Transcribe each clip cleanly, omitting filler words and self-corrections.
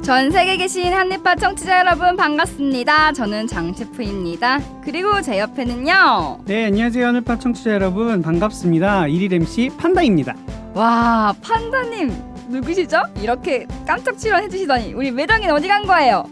전 세계에 계신 한입파 청취자 여러분 반갑습니다. 저는 장 셰프입니다. 그리고 제 옆에는요. 네, 안녕하세요. 한입파 청취자 여러분 반갑습니다. 1일 MC 판다입니다. 와, 판다님 누구시죠? 이렇게 깜짝 출연해주시더니 우리 매덕이는 어디 간 거예요?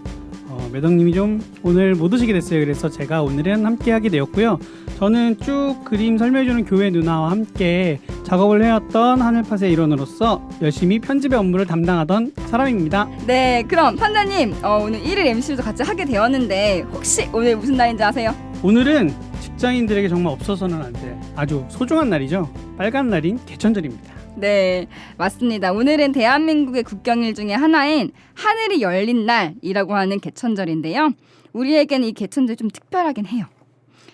매덕님이 좀 오늘 못 오시게 됐어요. 그래서 제가 오늘은 함께하게 되었고요. 저는 쭉 그림 설명해주는 교회 누나와 함께 작업을 해왔던 하늘팟의 일원으로서 열심히 편집의 업무를 담당하던 사람입니다. 네, 그럼 판다님 오늘 1일 MC도 같이 하게 되었는데 혹시 오늘 무슨 날인지 아세요? 오늘은 직장인들에게 정말 없어서는 안 될 아주 소중한 날이죠. 빨간 날인 개천절입니다. 네, 맞습니다. 오늘은 대한민국의 국경일 중에 하나인 하늘이 열린 날이라고 하는 개천절인데요. 우리에게는 이 개천절이 좀 특별하긴 해요.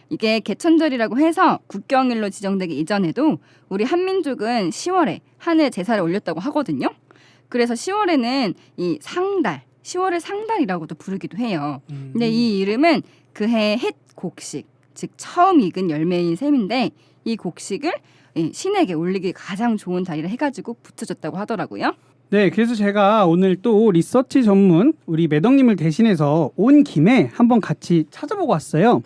이게 개천절이라고 해서 국경일로 지정되기 이전에도 우리 한민족은 10월에 하늘에 제사를 올렸다고 하거든요. 그래서 10월에는 이 상달, 10월을 상달이라고도 부르기도 해요. 근데 이 이름은 그해 햇 곡식, 즉 처음 익은 열매인 셈인데 이 곡식을 신에게 올리기 가장 좋은 달이라 해가지고 붙여줬다고 하더라고요. 네, 그래서 제가 오늘 또 리서치 전문 우리 매덕님을 대신해서 온 김에 한번 같이 찾아보고 왔어요.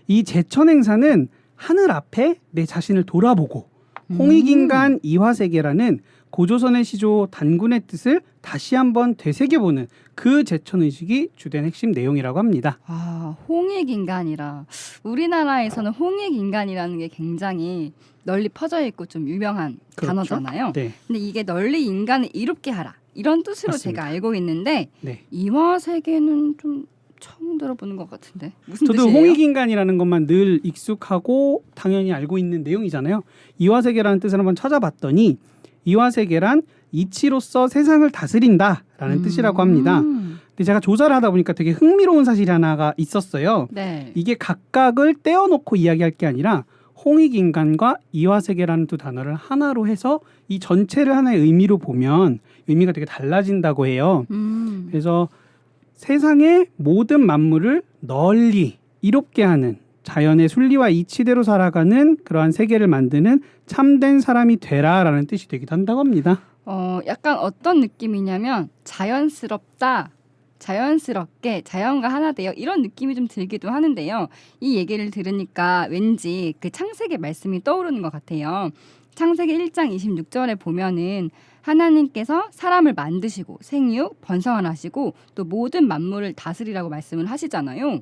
이 제천 행사는 하늘 앞에 내 자신을 돌아보고 홍익인간 이화세계라는 고조선의 시조 단군의 뜻을 다시 한번 되새겨보는 그 제천 의식이 주된 핵심 내용이라고 합니다. 아, 홍익인간이라 우리나라에서는 홍익인간이라는 게 굉장히 널리 퍼져 있고 좀 유명한 그렇죠? 단어잖아요. 네. 근데 이게 널리 인간을 이롭게 하라 이런 뜻으로 맞습니다. 제가 알고 있는데 네. 이화세계는 좀 처음 들어보는 것 같은데 무슨 저도 뜻이에요? 홍익인간이라는 것만 늘 익숙하고 당연히 알고 있는 내용이잖아요. 이화세계라는 뜻을 한번 찾아봤더니 이화세계란 이치로서 세상을 다스린다라는 뜻이라고 합니다. 근데 제가 조사를 하다 보니까 되게 흥미로운 사실이 하나가 있었어요. 네. 이게 각각을 떼어놓고 이야기할 게 아니라 홍익인간과 이화세계라는 두 단어를 하나로 해서 이 전체를 하나의 의미로 보면 의미가 되게 달라진다고 해요. 그래서 세상의 모든 만물을 널리 이롭게 하는 자연의 순리와 이치대로 살아가는 그러한 세계를 만드는 참된 사람이 되라라는 뜻이 되기도 한다고 합니다. 약간 어떤 느낌이냐면 자연스럽다. 자연스럽게 자연과 하나 되어 이런 느낌이 좀 들기도 하는데요. 이 얘기를 들으니까 왠지 그 창세기 말씀이 떠오르는 것 같아요. 창세기 1장 26절에 보면은 하나님께서 사람을 만드시고 생육, 번성을 하시고 또 모든 만물을 다스리라고 말씀을 하시잖아요. 네.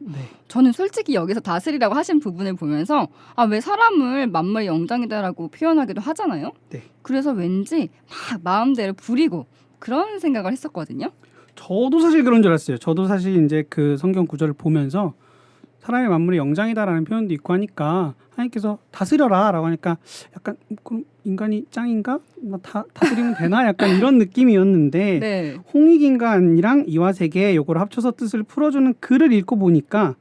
저는 솔직히 여기서 다스리라고 하신 부분을 보면서 왜 사람을 만물의 영장이다라고 표현하기도 하잖아요. 네. 그래서 왠지 막 마음대로 부리고 그런 생각을 했었거든요. 저도 사실 그런 줄 알았어요. 저도 사실 이제 그 성경 구절을 보면서 사람의 만물의 영장이다라는 표현도 있고 하니까 하나님께서 다스려라라고 하니까 약간 그럼 인간이 짱인가? 다스리면 되나? 약간 이런 느낌이었는데 네. 홍익인간이랑 이화세계 요거를 합쳐서 뜻을 풀어주는 글을 읽고 보니까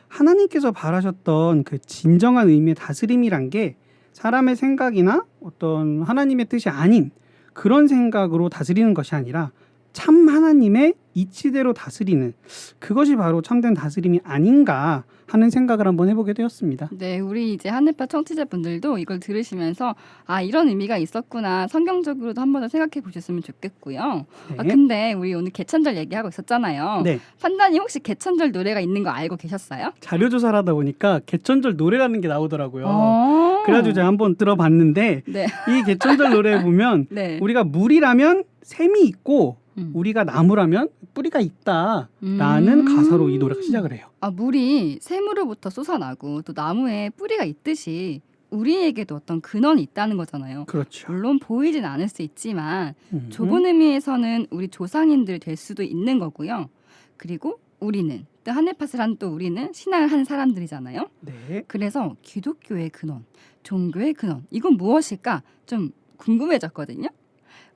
하나님께서 바라셨던 그 진정한 의미의 다스림이란 게 사람의 생각이나 어떤 하나님의 뜻이 아닌 그런 생각으로 다스리는 것이 아니라 참 하나님의 이치대로 다스리는 그것이 바로 참된 다스림이 아닌가 하는 생각을 한번 해보게 되었습니다. 네, 우리 이제 한입파 청취자분들도 이걸 들으시면서 이런 의미가 있었구나 성경적으로도 한 번 더 생각해 보셨으면 좋겠고요. 네. 근데 우리 오늘 개천절 얘기하고 있었잖아요. 네. 판단이 혹시 개천절 노래가 있는 거 알고 계셨어요? 자료 조사를 하다 보니까 개천절 노래라는 게 나오더라고요. 그래가지고 제가 한번 들어봤는데 네. 이 개천절 노래에 보면 네. 우리가 물이라면 샘이 있고 우리가 나무라면 뿌리가 있다라는 가사로 이 노래가 시작을 해요. 물이 샘으로부터 솟아나고 또 나무에 뿌리가 있듯이 우리에게도 어떤 근원이 있다는 거잖아요. 그렇죠. 물론 보이진 않을 수 있지만 좁은 의미에서는 우리 조상인들 될 수도 있는 거고요. 그리고 우리는 또 하늘팟을 한 또 우리는 신앙을 하는 사람들이잖아요. 네. 그래서 기독교의 근원, 종교의 근원 이건 무엇일까 좀 궁금해졌거든요.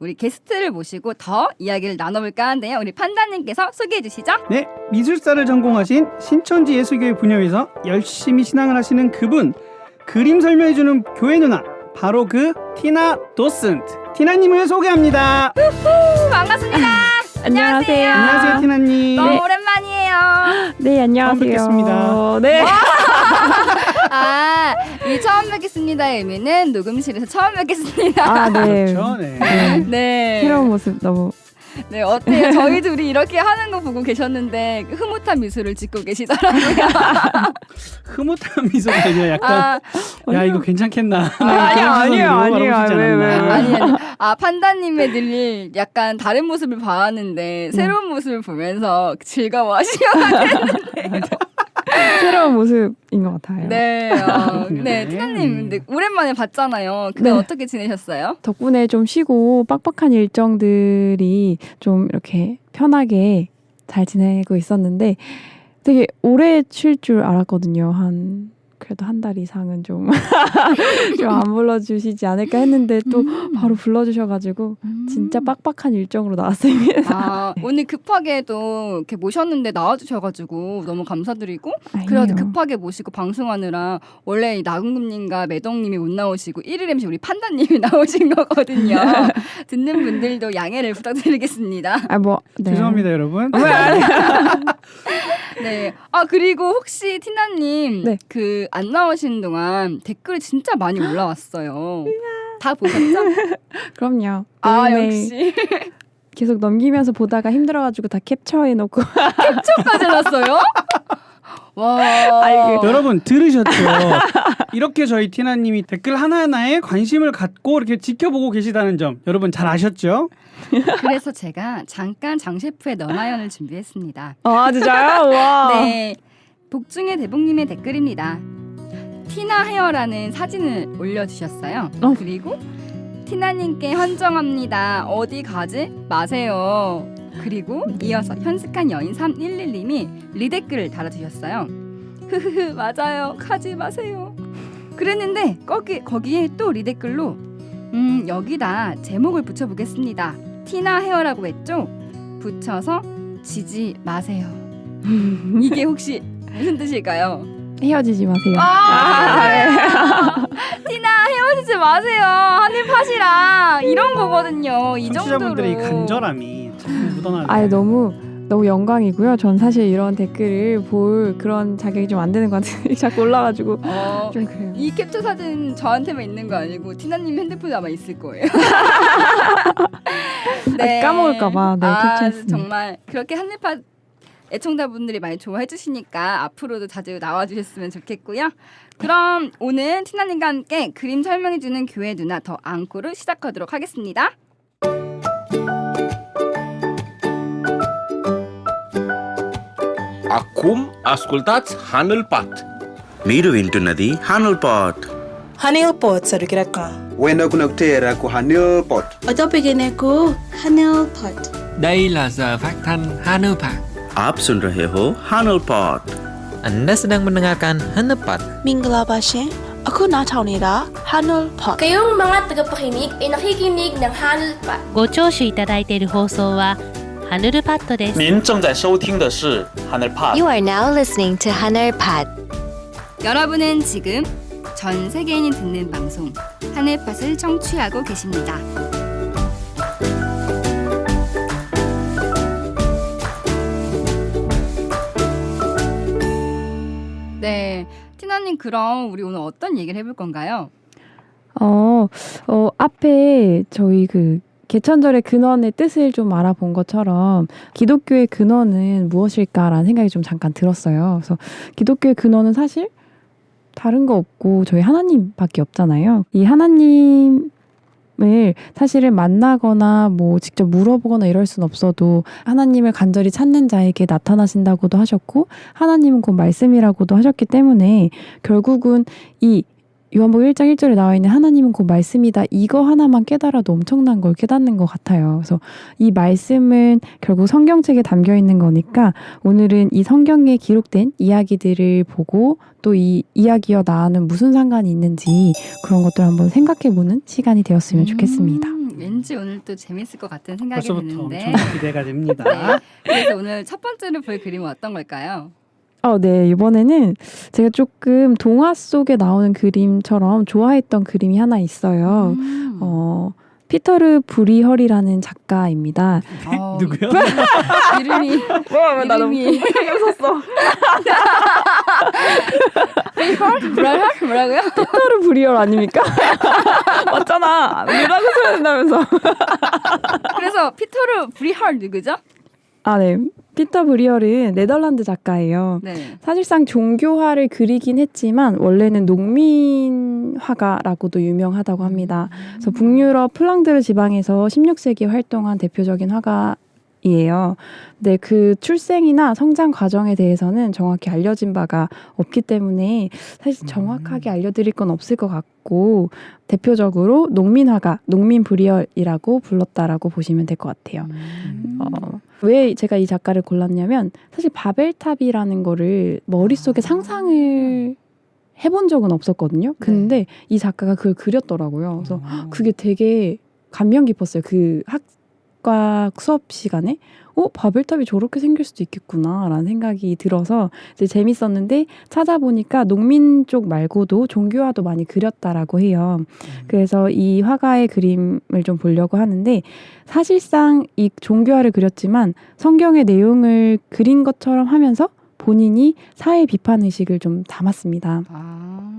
우리 게스트를 모시고 더 이야기를 나눠볼까 하는데요. 우리 판다님께서 소개해 주시죠. 네, 미술사를 전공하신 신천지 예수교회 분녀에서 열심히 신앙을 하시는 그분 그림 설명해주는 교회 누나 바로 그 티나 도슨트 티나님을 소개합니다. 반갑습니다. 안녕하세요. 안녕하세요 티나님. 너무 네. 오랜만이에요. 네, 안녕하세요. 처음 뵙겠습니다. 네. 이 처음 뵙겠습니다의 의미는 녹음실에서 처음 뵙겠습니다. 네. 그렇죠. 네. 네. 새로운 모습 너무 네, 어때요? 저희 둘이 이렇게 하는 거 보고 계셨는데 흐뭇한 미소를 짓고 계시더라고요. 흐뭇한 미소가 아니라 약간 야 이거 괜찮겠나? 아니에요. 아니. 판다님의 늘 약간 다른 모습을 봐왔는데 새로운 모습을 보면서 즐거워하시면 새로운 모습인 것 같아요. 네, 네, 티나님 근데 오랜만에 봤잖아요. 그때 네. 어떻게 지내셨어요? 덕분에 좀 쉬고 빡빡한 일정들이 좀 이렇게 편하게 잘 지내고 있었는데 되게 오래 쉴 줄 알았거든요. 그래도 한 달 이상은 좀 안 불러주시지 않을까 했는데 또 바로 불러주셔가지고 진짜 빡빡한 일정으로 나왔습니다. 오늘 급하게도 이렇게 모셨는데 나와주셔가지고 너무 감사드리고 아니에요. 그래도 급하게 모시고 방송하느라 원래 이 나군님과 매덕님이 못 나오시고 1일 MC 우리 판다님이 나오신 거거든요. 듣는 분들도 양해를 부탁드리겠습니다. 네. 죄송합니다 여러분. 네. 그리고 혹시 티나님 네. 안 나오신 동안 댓글이 진짜 많이 올라왔어요. 다 보셨죠? 그럼요. 아 매일매일 역시 계속 넘기면서 보다가 힘들어가지고 다 캡처해놓고 캡처까지 해놨어요? 와. 여러분 들으셨죠? 이렇게 저희 티나님이 댓글 하나하나에 관심을 갖고 이렇게 지켜보고 계시다는 점 여러분 잘 아셨죠? 그래서 제가 잠깐 장 셰프의 너나연을 준비했습니다. 아 진짜요? 와. 네. 복중의 대복님의 댓글입니다. 티나 헤어라는 사진을 올려주셨어요. 그리고 티나님께 헌정합니다. 어디 가지 마세요. 그리고 이어서 현숙한 여인 311님이 리댓글을 달아주셨어요. 흐흐흐 맞아요. 가지 마세요. 그랬는데 거기에 또 리댓글로 여기다 제목을 붙여보겠습니다. 티나 헤어라고 했죠? 붙여서 지지 마세요. 이게 혹시 무슨 뜻일까요? 헤어지지 마세요. 티나 헤어지지 마세요. 하늘 팥이랑 이런 거거든요. 이 정도로. 청취자분들의 이 간절함이 참 묻어나네요. 너무 영광이고요. 전 사실 이런 댓글을 볼 그런 자격이 좀 안 되는 것 같아요. 자꾸 올라가지고 좀 그래요. 이 캡처 사진 저한테만 있는 거 아니고 티나님 핸드폰에 아마 있을 거예요. 네. 까먹을까봐 캡처했습니다. 정말 그렇게 하늘팥 애청자분들이 많이 좋아해 주시니까 앞으로도 자주 나와주셨으면 좋겠고요. 그럼 오늘 티나님과 함께 그림 설명해주는 교회 누나 더 앙코를 시작하도록 하겠습니다. Acum ascultați Hanul Pat. మీరు వింటున్నది హానుల్ pot. Hanil pot sa rukiraka. When aku nak tera aku Hanil pot. Oto begini aku Hanil pot. Đây là giờ phát thanh Hanupak. आप सुन रहे हो हानुल pot. Anda sedang mendengarkan Hanupat. Mingla bashe. Aku nataw nila Hanil pot. Kayong mga tagapakinig ay nakikinig ng Hanul Pat. ご聴取いただいている放送はハヌルパッドです。您正在收听的是 Hanul Pat. You are now listening to Hanul Pat. 여러분은 지금 전 세계인이 듣는 방송 하늘팟을 청취하고 계십니다. 네, 티나님 그럼 우리 오늘 어떤 얘기를 해볼 건가요? 앞에 저희 개천절의 근원의 뜻을 좀 알아본 것처럼 기독교의 근원은 무엇일까라는 생각이 좀 잠깐 들었어요. 그래서 기독교의 근원은 사실 다른 거 없고 저희 하나님밖에 없잖아요. 이 하나님을 사실은 만나거나 뭐 직접 물어보거나 이럴 순 없어도 하나님을 간절히 찾는 자에게 나타나신다고도 하셨고 하나님은 곧 말씀이라고도 하셨기 때문에 결국은 이 요한복음 1장 1절에 나와 있는 하나님은 곧 말씀이다. 이거 하나만 깨달아도 엄청난 걸 깨닫는 것 같아요. 그래서 이 말씀은 결국 성경책에 담겨 있는 거니까 오늘은 이 성경에 기록된 이야기들을 보고 또 이 이야기와 나는 무슨 상관이 있는지 그런 것들 한번 생각해보는 시간이 되었으면 좋겠습니다. 왠지 오늘 또 재밌을 것 같은 생각이 벌써부터 드는데 엄청 기대가 됩니다. 네, 그래서 오늘 첫 번째로 볼 그림은 어떤 걸까요? 네. 이번에는 제가 조금 동화 속에 나오는 그림처럼 좋아했던 그림이 하나 있어요. 피터르 브리헐이라는 작가입니다. 누구요? 이름이 나 너무 웃었어. 뭐라고요? 피터르 브리얼 아닙니까? 맞잖아. 뭐라고 써야 된다면서. 그래서 피터르 브리헐 누구죠? 아, 네. 피터 브리얼은 네덜란드 작가예요. 네. 사실상 종교화를 그리긴 했지만 원래는 농민 화가라고도 유명하다고 합니다. 그래서 북유럽 플랑드르 지방에서 16세기 활동한 대표적인 화가이에요. 근데 그 출생이나 성장 과정에 대해서는 정확히 알려진 바가 없기 때문에 사실 정확하게 알려드릴 건 없을 것 같고 대표적으로 농민 화가, 농민 브리얼이라고 불렀다라고 보시면 될 것 같아요. 왜 제가 이 작가를 골랐냐면 사실 바벨탑이라는 거를 머릿속에 상상을 해본 적은 없었거든요. 근데 이 작가가 그걸 그렸더라고요. 그래서 그게 되게 감명 깊었어요. 그 학과 수업 시간에 바벨탑이 저렇게 생길 수도 있겠구나라는 생각이 들어서 이제 재밌었는데 찾아보니까 농민 쪽 말고도 종교화도 많이 그렸다라고 해요. 그래서 이 화가의 그림을 좀 보려고 하는데 사실상 이 종교화를 그렸지만 성경의 내용을 그린 것처럼 하면서 본인이 사회 비판 의식을 좀 담았습니다.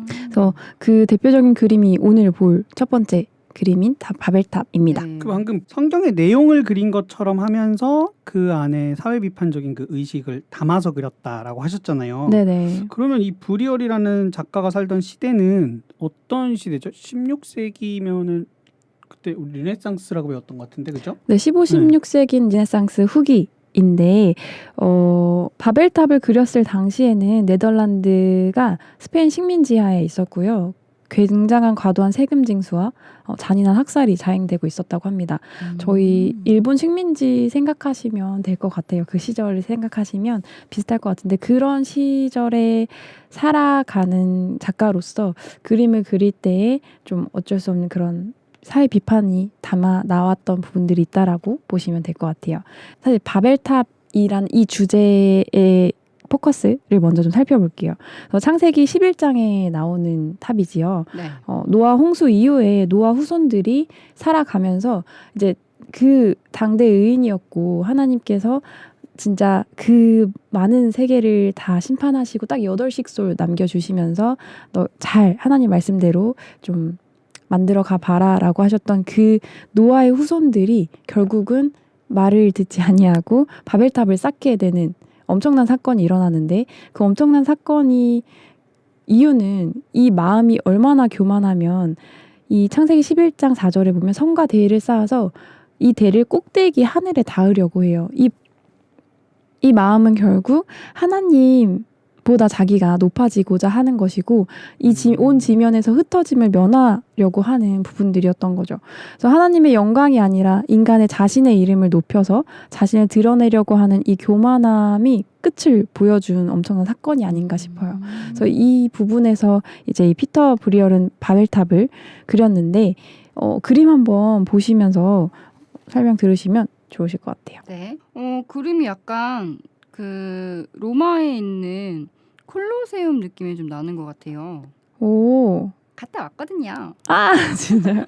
그래서 그 대표적인 그림이 오늘 볼 첫 번째 그림인 바벨탑입니다. 네. 그 방금 성경의 내용을 그린 것처럼 하면서 그 안에 사회 비판적인 그 의식을 담아서 그렸다라고 하셨잖아요. 네네. 그러면 이 브리얼이라는 작가가 살던 시대는 어떤 시대죠? 16세기면은 그때 우리 르네상스라고 배웠던 것 같은데, 그죠? 네, 15, 16세기 르네상스 후기인데 바벨탑을 그렸을 당시에는 네덜란드가 스페인 식민지하에 있었고요. 굉장한 과도한 세금 징수와 잔인한 학살이 자행되고 있었다고 합니다. 저희 일본 식민지 생각하시면 될 것 같아요. 그 시절을 생각하시면 비슷할 것 같은데 그런 시절에 살아가는 작가로서 그림을 그릴 때에 좀 어쩔 수 없는 그런 사회 비판이 담아 나왔던 부분들이 있다라고 보시면 될 것 같아요. 사실 바벨탑이란 이 주제의 포커스를 먼저 좀 살펴볼게요. 창세기 11장에 나오는 탑이지요. 네. 노아 홍수 이후에 노아 후손들이 살아가면서 이제 그 당대 의인이었고 하나님께서 진짜 그 많은 세계를 다 심판하시고 딱 8식솔 남겨주시면서 너 잘 하나님 말씀대로 좀 만들어 가봐라라고 하셨던 그 노아의 후손들이 결국은 말을 듣지 아니하고 바벨탑을 쌓게 되는 엄청난 사건이 일어나는데 그 엄청난 사건이 이유는 이 마음이 얼마나 교만하면 이 창세기 11장 4절에 보면 성과 대를 쌓아서 이 대를 꼭대기 하늘에 닿으려고 해요. 이 마음은 결국 하나님보다 자기가 높아지고자 하는 것이고 온 지면에서 흩어짐을 면하려고 하는 부분들이었던 거죠. 그래서 하나님의 영광이 아니라 인간의 자신의 이름을 높여서 자신을 드러내려고 하는 이 교만함이 끝을 보여준 엄청난 사건이 아닌가 싶어요. 그래서 이 부분에서 이제 이 피터 브리얼은 바벨탑을 그렸는데 그림 한번 보시면서 설명 들으시면 좋으실 것 같아요. 네. 그림이 약간 그 로마에 있는 콜로세움 느낌이 좀 나는 것 같아요. 오. 갔다 왔거든요. 아, 진짜요?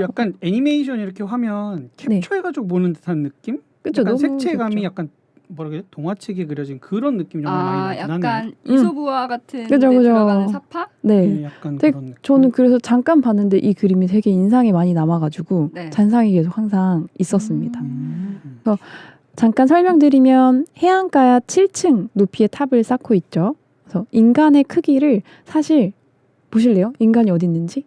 약간 애니메이션 이렇게 화면 캡처해가지고 보는 듯한 느낌? 그쵸, 약간 너무 색채감이 좋죠. 약간 뭐라 그래? 동화책에 그려진 그런 느낌이 정말 많이 나긴 하네요. 약간 이소부화 같은 그죠, 데 그죠. 들어가는 사파? 네. 약간 되게 그런 느낌. 저는 그래서 잠깐 봤는데 이 그림이 되게 인상이 많이 남아가지고 네. 잔상이 계속 항상 있었습니다. 그래서 잠깐 설명드리면 해안가야 7층 높이의 탑을 쌓고 있죠. 그래서 인간의 크기를 사실 보실래요? 인간이 어디 있는지?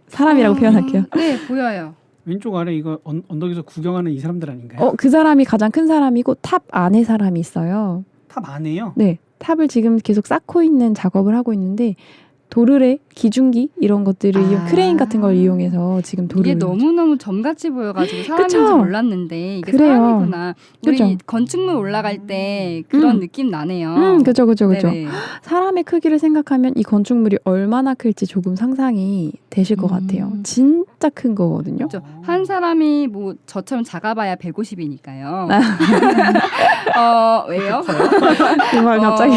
사람이라고 표현할게요. 네, 보여요. 왼쪽 아래 이거 언덕에서 구경하는 이 사람들 아닌가요? 그 사람이 가장 큰 사람이고 탑 안에 사람이 있어요. 탑 안에요? 네, 탑을 지금 계속 쌓고 있는 작업을 하고 있는데 도르래, 기중기 이런 것들을 크레인 같은 걸 이용해서 지금 도르를 이게 너무너무 점같이 보여가지고 사람인지 그쵸? 몰랐는데 이게 그래요. 사람이구나. 우리 그쵸? 건축물 올라갈 때 그런 느낌 나네요. 그죠. 네네. 사람의 크기를 생각하면 이 건축물이 얼마나 클지 조금 상상이 되실 것 같아요. 진짜 큰 거거든요. 그렇죠. 한 사람이 뭐 저처럼 작아봐야 150이니까요. 왜요? 정말 갑자기.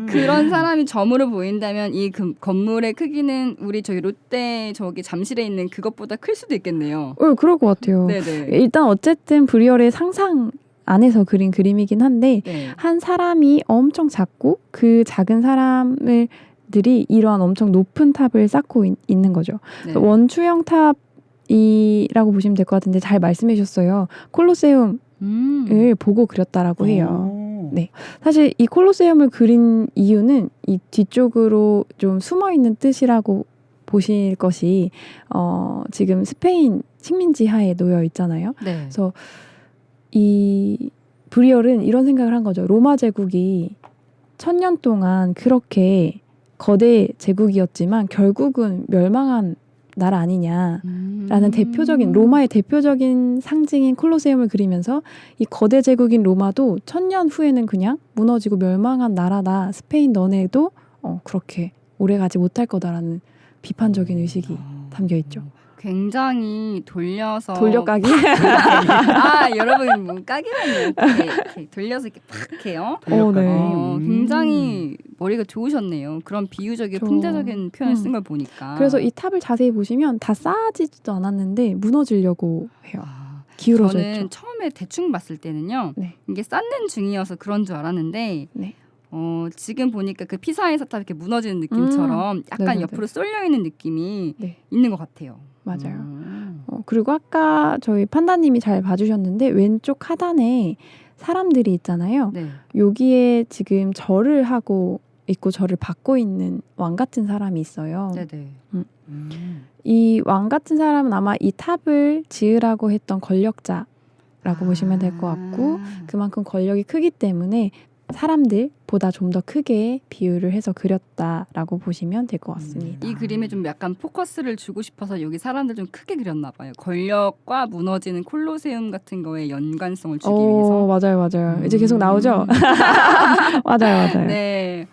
그런 사람이 점으로 보인다면 이 건물의 크기는 우리 저기 롯데 저기 잠실에 있는 그것보다 클 수도 있겠네요. 그럴 것 같아요. 네네. 일단 어쨌든 브리얼의 상상을 안에서 그린 그림이긴 한데 네. 한 사람이 엄청 작고 그 작은 사람들이 이러한 엄청 높은 탑을 쌓고 있는 거죠. 네. 원추형 탑이라고 보시면 될 것 같은데 잘 말씀해 주셨어요. 콜로세움을 보고 그렸다라고 해요. 네. 사실 이 콜로세움을 그린 이유는 이 뒤쪽으로 좀 숨어 있는 뜻이라고 보실 것이 지금 스페인 식민지 하에 놓여 있잖아요. 네. 그래서 이 브리얼은 이런 생각을 한 거죠. 로마 제국이 1000년 동안 그렇게 거대 제국이었지만 결국은 멸망한 나라 아니냐라는 대표적인 로마의 대표적인 상징인 콜로세움을 그리면서 이 거대 제국인 로마도 1000년 후에는 그냥 무너지고 멸망한 나라다. 스페인 너네도 그렇게 오래가지 못할 거다라는 비판적인 의식이 담겨 있죠. 굉장히 돌려서 돌려까기? 여러분 뭐 까기라니 이렇게 돌려서 이렇게 팍 해요. 네. 굉장히 머리가 좋으셨네요. 그런 비유적인 풍자적인 표현을 쓴 걸 보니까. 그래서 이 탑을 자세히 보시면 다 쌓아지지도 않았는데 무너지려고 해요. 기울어져 저는 있죠. 처음에 대충 봤을 때는요. 네. 이게 쌓는 중이어서 그런 줄 알았는데 네. 지금 보니까 그 피사의 사탑 이렇게 무너지는 느낌처럼 약간 네네네. 옆으로 쏠려 있는 느낌이 네. 있는 것 같아요. 맞아요. 그리고 아까 저희 판다님이 잘 봐주셨는데 왼쪽 하단에 사람들이 있잖아요. 네. 여기에 지금 절을 하고 있고 절을 받고 있는 왕 같은 사람이 있어요. 네네. 이 왕 같은 사람은 아마 이 탑을 지으라고 했던 권력자라고 보시면 될 것 같고 그만큼 권력이 크기 때문에 사람들보다 좀 더 크게 비유를 해서 그렸다라고 보시면 될 것 같습니다. 이 그림에 좀 약간 포커스를 주고 싶어서 여기 사람들 좀 크게 그렸나 봐요. 권력과 무너지는 콜로세움 같은 거에 연관성을 주기 위해서. 맞아요. 이제 계속 나오죠? 맞아요. 네.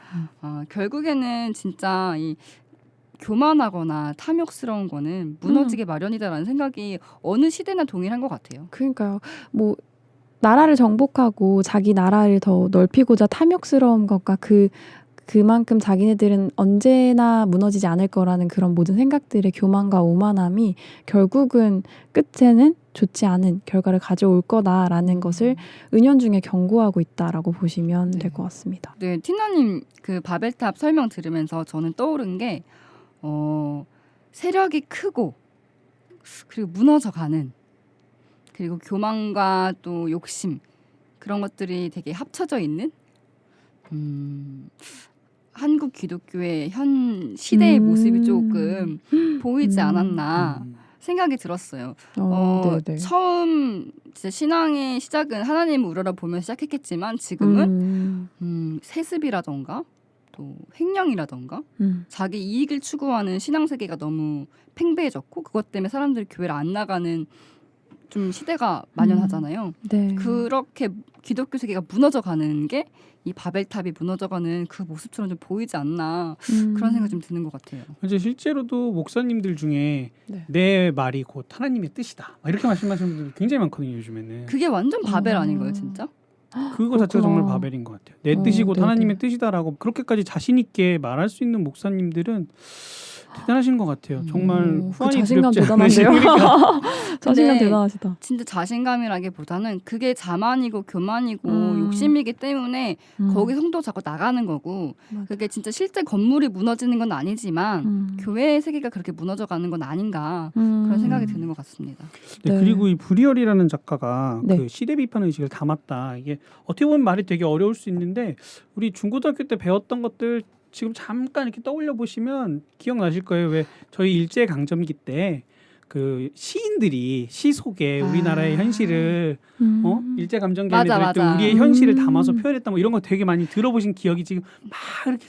결국에는 진짜 이 교만하거나 탐욕스러운 거는 무너지게 마련이다라는 생각이 어느 시대나 동일한 것 같아요. 그러니까요. 뭐 나라를 정복하고 자기 나라를 더 넓히고자 탐욕스러운 것과 그만큼 자기네들은 언제나 무너지지 않을 거라는 그런 모든 생각들의 교만과 오만함이 결국은 끝에는 좋지 않은 결과를 가져올 거다라는 것을 은연중에 경고하고 있다라고 보시면 될 것 같습니다. 네, 티나님 그 바벨탑 설명 들으면서 저는 떠오른 게 세력이 크고 그리고 무너져가는 그리고 교만과 또 욕심 그런 것들이 되게 합쳐져 있는 한국 기독교의 현 시대의 모습이 조금 보이지 않았나 생각이 들었어요. 네네. 처음 진짜 신앙의 시작은 하나님을 우러러 보면서 시작했겠지만 지금은 세습이라던가 또 횡령이라던가 자기 이익을 추구하는 신앙 세계가 너무 팽배해졌고 그것 때문에 사람들이 교회를 안 나가는 좀 시대가 만연하잖아요. 네. 그렇게 기독교 세계가 무너져가는 게 이 바벨탑이 무너져가는 그 모습처럼 좀 보이지 않나 그런 생각이 좀 드는 것 같아요. 이제 실제로도 목사님들 중에 내 말이 곧 하나님의 뜻이다 이렇게 말씀하시는 분들 굉장히 많거든요. 요즘에는. 그게 완전 바벨 아닌가요, 진짜? 그거 자체가 정말 바벨인 것 같아요. 내 뜻이 곧 하나님의 뜻이다라고 그렇게까지 자신 있게 말할 수 있는 목사님들은 대단하신 것 같아요. 정말 후환이 자신감 두렵지 대단한데요. 않으십니까? 자신감 대단하시다. 진짜 자신감이라기보다는 그게 자만이고 교만이고 욕심이기 때문에 거기 성도 자꾸 나가는 거고 그게 진짜 실제 건물이 무너지는 건 아니지만 교회의 세계가 그렇게 무너져가는 건 아닌가 그런 생각이 드는 것 같습니다. 네, 그리고 이 브리얼이라는 작가가 네. 그 시대 비판 의식을 담았다. 이게 어떻게 보면 말이 되게 어려울 수 있는데 우리 중고등학교 때 배웠던 것들 지금 잠깐 이렇게 떠올려 보시면 기억나실 거예요. 왜 저희 일제 강점기 때 그 시인들이 시 속에 우리나라의 현실을 일제 감정기 안에 들어있던 우리의 현실을 담아서 표현했다 뭐 이런 거 되게 많이 들어보신 기억이 지금 막 이렇게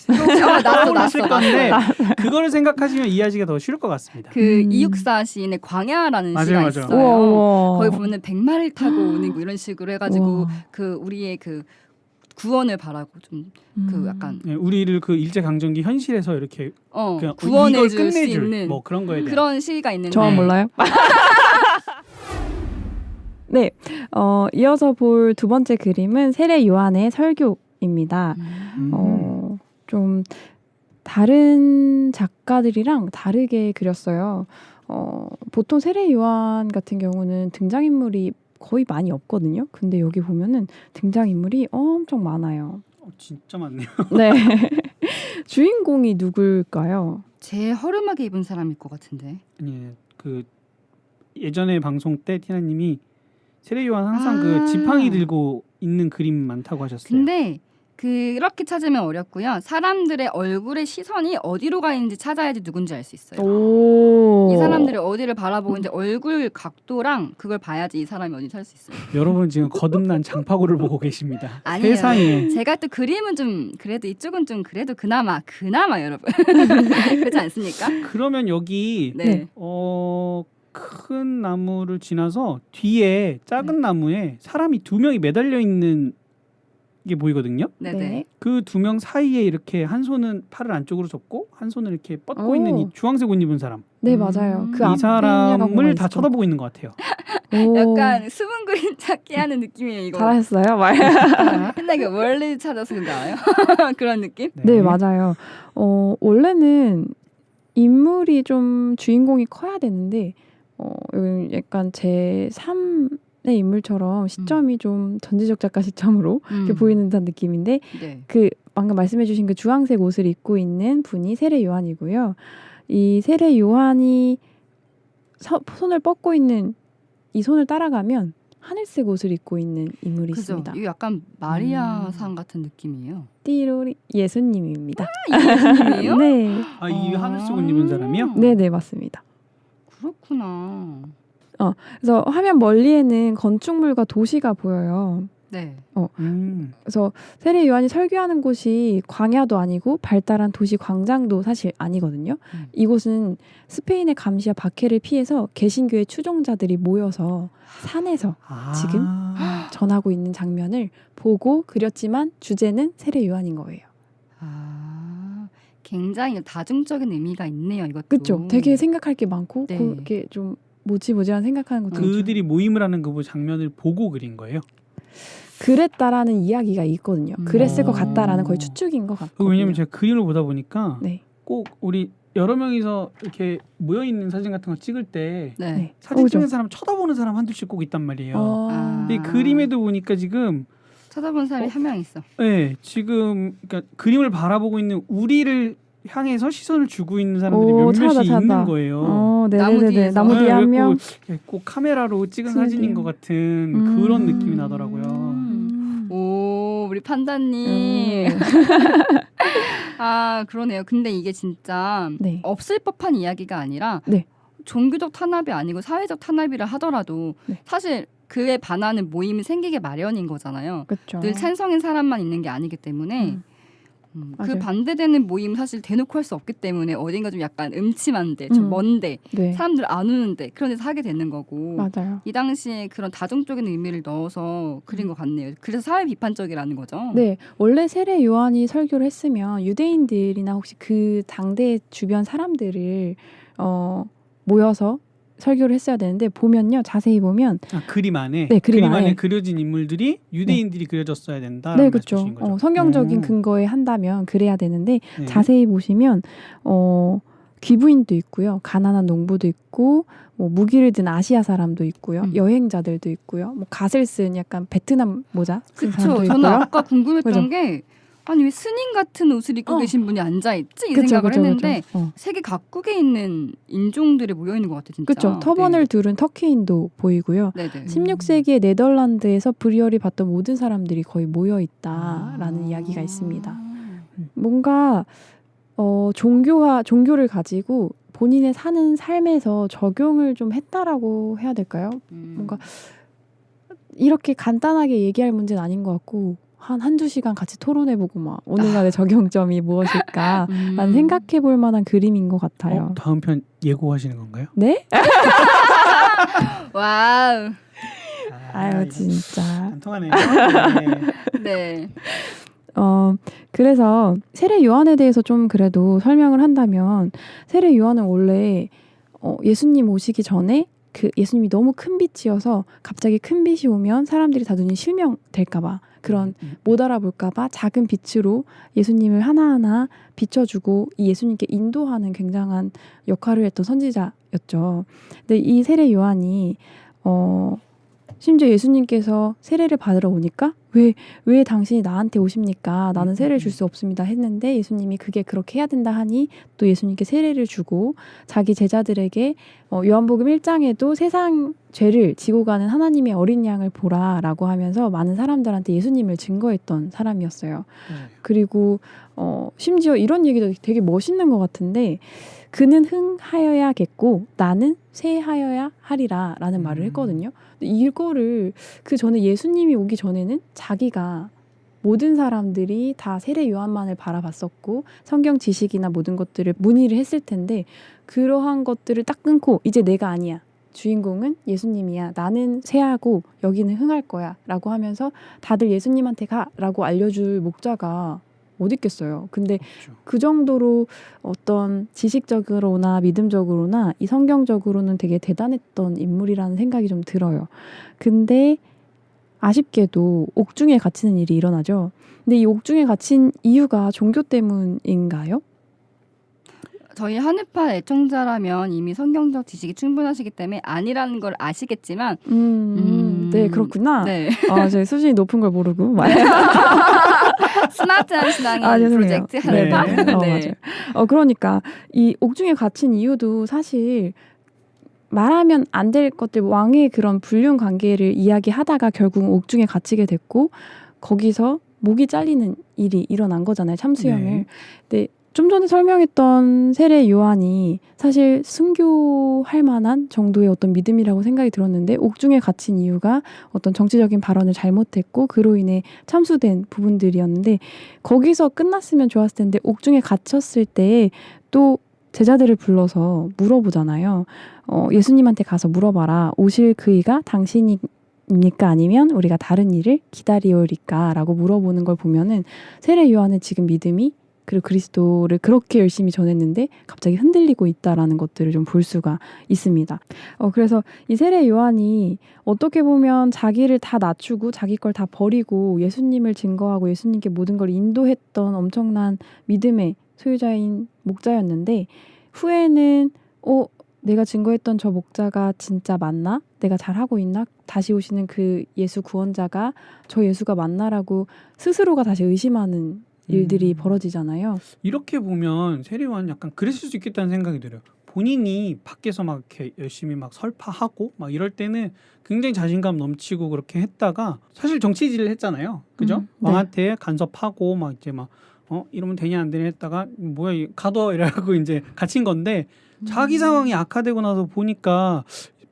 떠오르실 건데 그거를 생각하시면 이해하기가 더 쉬울 것 같습니다. 그 이육사 시인의 광야라는 시가 맞아요. 있어요. 우와. 거기 보면은 백마를 타고 오는 뭐 이런 식으로 해가지고 그 우리의 그 구원을 바라고 좀 그 약간 네, 우리를 그 일제 강점기 현실에서 이렇게 그냥 구원해 이걸 줄 수 끝내줄 있는 뭐 그런 거에 대한 그런 시가 있는데 저만 몰라요? 네, 이어서 볼 두 번째 그림은 세례 요한의 설교입니다. 좀 다른 작가들이랑 다르게 그렸어요. 보통 세례 요한 같은 경우는 등장인물이 거의 많이 없거든요. 근데 여기 보면은 등장인물이 엄청 많아요. 진짜 많네요. 네. 주인공이 누굴까요? 제일 허름하게 입은 사람일 것 같은데. 예, 그 예전에 방송 때 티나님이 세례요한 항상 그 지팡이 들고 있는 그림 많다고 하셨어요. 근데 그렇게 찾으면 어렵고요. 사람들의 얼굴의 시선이 어디로 가 있는지 찾아야지 누군지 알 수 있어요. 오. 이 사람들이 어디를 바라보고 있는지 얼굴 각도랑 그걸 봐야지 이 사람이 어디 살 수 있어요. 여러분 지금 거듭난 장파고를 보고 계십니다. 아니에요. 세상에. 제가 또 그림은 좀 그래도 이쪽은 좀 그래도 그나마 여러분 그렇지 않습니까? 그러면 여기 네. 큰 나무를 지나서 뒤에 작은 나무에 사람이 2명이 매달려 있는 게 보이거든요. 네네. 그 2명 사이에 이렇게 한 손은 팔을 안쪽으로 접고 한 손을 이렇게 뻗고 오. 있는 이 주황색 옷 입은 사람. 네, 맞아요. 그 이 앞에 사람을 다 있고. 쳐다보고 있는 것 같아요. 오. 약간 숨은 그림 찾기 하는 느낌이에요. 이거. 잘하셨어요. 말. 옛날에 멀리 찾아서 그런가요? 그런 느낌? 네, 맞아요. 원래는 인물이 좀 주인공이 커야 되는데 여기 약간 제 3의 인물처럼 시점이 좀 전지적 작가 시점으로 이렇게 보이는 듯한 느낌인데 네. 그 방금 말씀해주신 그 주황색 옷을 입고 있는 분이 세례 요한이고요. 이 세례 요한이 손을 뻗고 있는 이 손을 따라가면 하늘색 옷을 입고 있는 인물이 그죠? 있습니다. 이거 약간 마리아상 같은 느낌이에요. 띠로리 예수님입니다. 이게 예수님이에요? 네. 아, 이 하늘색 옷 입은 사람이요? 네, 맞습니다. 그렇구나. 그래서 화면 멀리에는 건축물과 도시가 보여요. 네. 그래서 세례 요한이 설교하는 곳이 광야도 아니고 발달한 도시 광장도 사실 아니거든요. 이곳은 스페인의 감시와 박해를 피해서 개신교의 추종자들이 모여서 산에서 지금 전하고 있는 장면을 보고 그렸지만 주제는 세례 요한인 거예요. 굉장히 다중적인 의미가 있네요. 이것도. 그렇죠. 되게 생각할 게 많고 네. 그렇게 좀 뭐지한 생각하는 것도 그들이 모임을 하는 그 장면을 보고 그린 거예요? 그랬다라는 이야기가 있거든요. 그랬을 것 같다라는 거의 추측인 것 같거든요. 왜냐면 제가 그림을 보다 보니까 네. 꼭 우리 여러 명이서 이렇게 모여 있는 사진 같은 거 찍을 때 네. 사진 그죠. 찍는 사람 쳐다보는 사람 한둘씩 꼭 있단 말이에요. 아. 근데 이 그림에도 보니까 지금 쳐다본 사람이 한 명 있어. 네, 지금 그러니까 그림을 바라보고 있는 우리를 향해서 시선을 주고 있는 사람들이 몇몇이 있는 거예요. 네네네. 나무 뒤에 한 명. 꼭 카메라로 찍은 사진인 것 같은 그런 느낌이 나더라고요. 오, 우리 판다님. 아, 그러네요. 근데 이게 진짜 네. 없을 법한 이야기가 아니라 네. 종교적 탄압이 아니고 사회적 탄압이라 하더라도 네. 사실 그에 반하는 모임이 생기게 마련인 거잖아요. 그렇죠. 늘 찬성인 사람만 있는 게 아니기 때문에 그 맞아요. 반대되는 모임 사실 대놓고 할 수 없기 때문에 어딘가 좀 약간 음침한데 좀 먼데 네. 사람들 안 오는데 그런 데서 하게 되는 거고 맞아요. 이 당시에 그런 다중적인 의미를 넣어서 그린 것 같네요. 그래서 사회 비판적이라는 거죠. 네, 원래 세례 요한이 설교를 했으면 유대인들이나 혹시 그 당대 주변 사람들을 모여서 설교를 했어야 되는데 보면요, 자세히 보면 그림 안에 네, 그림 안에 안에 그려진 인물들이 유대인들이 그려졌어야 된다. 네, 그렇죠. 성경적인 근거에 한다면 그래야 되는데 네. 자세히 보시면 귀부인도 있고요, 가난한 농부도 있고, 뭐 무기를 든 아시아 사람도 있고요, 여행자들도 있고요, 뭐 갓을 쓴 약간 베트남 모자 쓴 사람도 그렇죠. 있고요. 저는 아까 궁금했던 그죠? 게 아니 왜 스님 같은 옷을 입고 계신 분이 앉아 있지 이 그쵸, 생각을 그쵸, 했는데 그쵸. 세계 각국에 있는 인종들이 모여 있는 것 같아요. 진짜. 그렇죠. 터번을 두른 터키인도 보이고요. 네네. 16세기에 네덜란드에서 브리얼이 봤던 모든 사람들이 거의 모여 있다라는 이야기가 있습니다. 뭔가 종교를 가지고 본인의 사는 삶에서 적용을 좀 했다라고 해야 될까요? 뭔가 이렇게 간단하게 얘기할 문제는 아닌 것 같고 한두 시간 같이 토론해보고 막 오늘날의 적용점이 무엇일까라는 생각해볼 만한 그림인 것 같아요. 다음 편 예고하시는 건가요? 네? 와우. 아유 진짜. 안 통하네요. 네. 그래서 세례 요한에 대해서 좀 그래도 설명을 한다면 세례 요한은 원래 예수님 오시기 전에 그 예수님이 너무 큰 빛이어서 갑자기 큰 빛이 오면 사람들이 다 눈이 실명될까봐 그런 못 알아볼까봐 작은 빛으로 예수님을 하나하나 비춰주고 이 예수님께 인도하는 굉장한 역할을 했던 선지자였죠. 근데 이 세례 요한이 심지어 예수님께서 세례를 받으러 오니까 왜 당신이 나한테 오십니까? 나는 세례를 줄 수 없습니다 했는데 예수님이 그게 그렇게 해야 된다 하니 또 예수님께 세례를 주고 자기 제자들에게 요한복음 1장에도 세상 죄를 지고 가는 하나님의 어린 양을 보라라고 하면서 많은 사람들한테 예수님을 증거했던 사람이었어요. 그리고 심지어 이런 얘기도 되게 멋있는 것 같은데 그는 흥하여야겠고 나는 쇠하여야 하리라 라는 말을 했거든요. 이거를 그 전에 예수님이 오기 전에는 자기가 모든 사람들이 다 세례 요한만을 바라봤었고 성경 지식이나 모든 것들을 문의를 했을 텐데 그러한 것들을 딱 끊고 이제 내가 아니야. 주인공은 예수님이야. 나는 쇠하고 여기는 흥할 거야 라고 하면서 다들 예수님한테 가라고 알려줄 목자가 어디 있겠어요. 근데 그렇죠. 그 정도로 어떤 지식적으로나 믿음적으로나 이 성경적으로는 되게 대단했던 인물이라는 생각이 좀 들어요. 근데 아쉽게도 옥중에 갇히는 일이 일어나죠. 근데 이 옥중에 갇힌 이유가 종교 때문인가요? 저희 하늘파 애청자라면 이미 성경적 지식이 충분하시기 때문에 아니라는 걸 아시겠지만 네, 그렇구나. 네. 저희 수준이 높은 걸 모르고 스마트한 신앙인 죄송해요. 프로젝트 하늘파. 네. 맞아요. 그러니까 이 옥중에 갇힌 이유도 사실 말하면 안 될 것들 왕의 그런 불륜 관계를 이야기하다가 결국 옥중에 갇히게 됐고 거기서 목이 잘리는 일이 일어난 거잖아요. 참수형을. 네. 근데 좀 전에 설명했던 세례 요한이 사실 순교할 만한 정도의 어떤 믿음이라고 생각이 들었는데 옥중에 갇힌 이유가 어떤 정치적인 발언을 잘못했고 그로 인해 참수된 부분들이었는데 거기서 끝났으면 좋았을 텐데 옥중에 갇혔을 때 또 제자들을 불러서 물어보잖아요. 예수님한테 가서 물어봐라. 오실 그이가 당신입니까? 아니면 우리가 다른 일을 기다리오리까? 라고 물어보는 걸 보면은 세례 요한은 지금 믿음이 그리고 그리스도를 그렇게 열심히 전했는데 갑자기 흔들리고 있다라는 것들을 좀 볼 수가 있습니다. 그래서 이 세례 요한이 어떻게 보면 자기를 다 낮추고 자기 걸 다 버리고 예수님을 증거하고 예수님께 모든 걸 인도했던 엄청난 믿음의 소유자인 목자였는데 후에는 내가 증거했던 저 목자가 진짜 맞나? 내가 잘하고 있나? 다시 오시는 그 예수 구원자가 저 예수가 맞나라고 스스로가 다시 의심하는 일들이 벌어지잖아요. 이렇게 보면 세례요한 약간 그랬을 수 있겠다는 생각이 들어요. 본인이 밖에서 막 이렇게 열심히 막 설파하고 막 이럴 때는 굉장히 자신감 넘치고 그렇게 했다가 사실 정치질을 했잖아요. 그죠? 네. 왕한테 간섭하고 막 이제 막 이러면 되냐 안 되냐 했다가 뭐야 가둬 이래갖고 이제 갇힌 건데 자기 상황이 악화되고 나서 보니까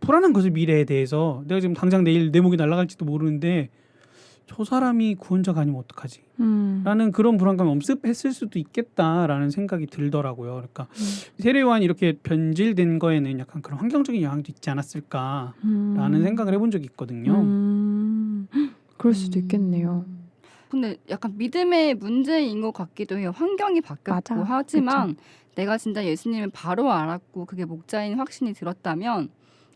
불안한 거죠. 미래에 대해서. 내가 지금 당장 내일 내 목이 날아갈지도 모르는데 저 사람이 구원자가 아니면 어떡하지? 라는 그런 불안감이 엄습했을 수도 있겠다라는 생각이 들더라고요. 그러니까 세례요한이 이렇게 변질된 거에는 약간 그런 환경적인 영향도 있지 않았을까라는 생각을 해본 적이 있거든요. 그럴 수도 있겠네요. 근데 약간 믿음의 문제인 것 같기도 해요. 환경이 바뀌었고 맞아. 하지만 내가 진짜 예수님을 바로 알았고 그게 목자인 확신이 들었다면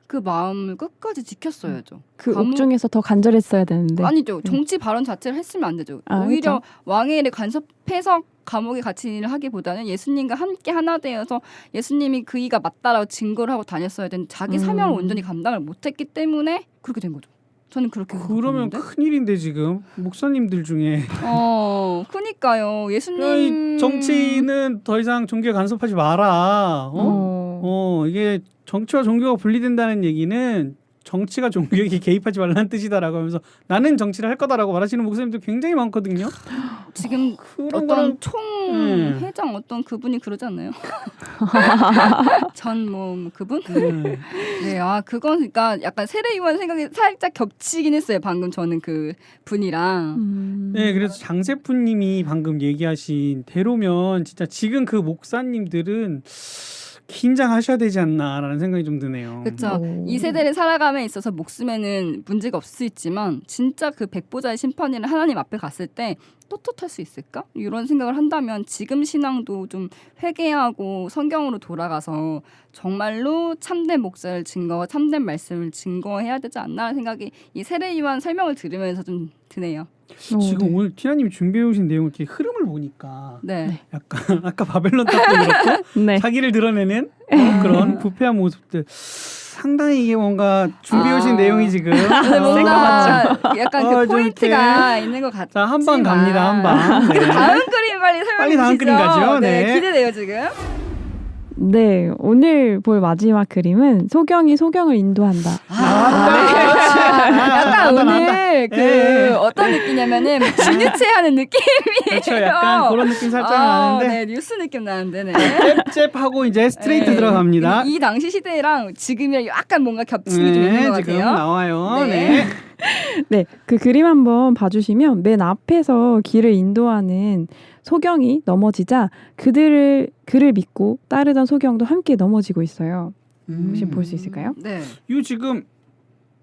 그 마음을 끝까지 지켰어야죠. 그 옥중에서 더 간절했어야 되는데. 아니죠. 정치 발언 자체를 했으면 안 되죠. 오히려 그렇죠. 왕의 일에 간섭해서 감옥에 갇힌 일을 하기보다는 예수님과 함께 하나 되어서 예수님이 그이가 맞다라고 증거를 하고 다녔어야 되는 자기 사명을 온전히 감당을 못했기 때문에 그렇게 된 거죠. 저는 그렇게 그러면 생각하는데. 큰일인데 지금 목사님들 중에 그니까요. 예수님 정치는 더 이상 종교에 간섭하지 마라. 이게 정치와 종교가 분리된다는 얘기는 정치가 종교에게 개입하지 말라는 뜻이다라고 하면서 나는 정치를 할 거다라고 말하시는 목사님들 굉장히 많거든요. 지금 어떤 총회장 어떤 그분이 그러지 않나요? 전 그분? 네, 그건 그러니까 약간 세례요한 생각이 살짝 겹치긴 했어요. 방금 저는 그 분이랑. 네, 그래서 장세프님이 방금 얘기하신 대로면 진짜 지금 그 목사님들은 긴장하셔야 되지 않나라는 생각이 좀 드네요. 그렇죠. 이 세대를 살아감에 있어서 목숨에는 문제가 없을 수 있지만 진짜 그 백보자의 심판이를 하나님 앞에 갔을 때 떳떳할 수 있을까? 이런 생각을 한다면 지금 신앙도 좀 회개하고 성경으로 돌아가서 정말로 참된 목사를 증거, 참된 말씀을 증거해야 되지 않나라는 생각이 이 세례요한 설명을 들으면서 좀 드네요. 지금 오늘 티나님이 준비해 오신 내용 이렇게 흐름을 보니까 네. 약간 아까 바벨론 탑도 그렇고 자기를 드러내는 그런 부패한 모습들 상당히 이게 뭔가 준비해 오신 내용이 지금 근데 뭔가 약간 그 좀 포인트가 있는 것 같지만 자, 한 방 갑니다. 한 방. 네. 다음 그림 빨리 설명해 빨리 다음 주시죠. 그림 가죠. 네, 네. 기대돼요 지금. 네, 오늘 볼 마지막 그림은 소경이 소경을 인도한다. 약간 오늘 그 네. 어떤 느낌이냐면은 진유체하는 느낌이에요. 그렇죠. 약간 그런 느낌 살짝 나는데 네, 뉴스 느낌 나는데. 네. 잽잽하고 이제 스트레이트 네. 들어갑니다. 이 당시 시대랑 지금이랑 약간 뭔가 겹침이 좀 있는 것 지금 같아요. 나와요. 네. 네. 네, 그 그림 한번 봐주시면 맨 앞에서 길을 인도하는 소경이 넘어지자 그를 믿고 따르던 소경도 함께 넘어지고 있어요. 혹시 볼 수 있을까요? 네. 이거 지금